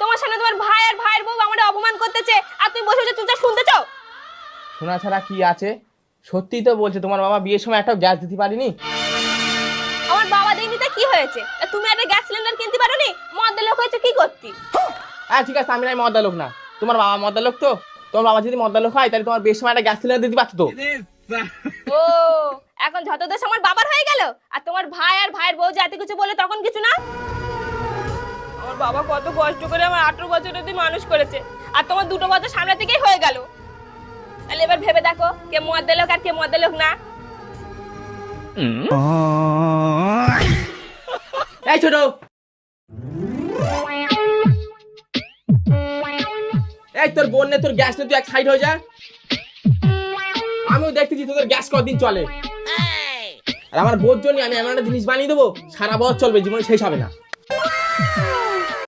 তোমার সামনে তোমার ভাই আর ভাইয়ের বউ আমাদের অপমান করতেছে আর তুমি বসে বসে চুপচাপ শুনতেছো? শোনা ছাড়া কি আছে? সত্যি তো বলছে, তোমার বাবা বিয়ের সময় একটা গ্যাস দিতে পারিনি। আমার বাবা দেয়নি তা কি হয়েছে? তা তুমি একটা গ্যাস সিলিন্ডার কিনতে পারোনি? মদ্দা লোক হয়েছে কি করতি? হ্যাঁ ঠিক আছে, আমি নাই মদ্দা লোক না, তোমার বাবা মদ্দা লোক তো। তোমার বাবা যদি মদ্দা লোক হয় তাহলে তোমার বিয়ের সময় একটা গ্যাস সিলিন্ডার দিতে পারতো তো। ও, এখন যত দোষ আমার বাবার হয়ে গেল আর তোমার ভাই আর ভাইয়ের বউ জাতি কিছু বলে তখন কিছু না? আমার বাবা কত কষ্ট করে আমার 18 বছর অবধি মানুষ করেছে আর তোমার 2 বছর সামনে থেকেই হয়ে গেল। তাহলে এবার ভেবে দেখো কে মদ্দা লোক আর কে মদ্দা লোক না। এই ছোট, এই তোর বোন নে তোর গ্যাস নে, তুই এক সাইড হয়ে যা। আমিও দেখতেছি তোদের গ্যাস কতদিন চলে। আর আমার বোর জন্য আমি এমন একটা জিনিস বানিয়ে দেবো সারা বছর চলবে, জীবনে শেষ হবে না।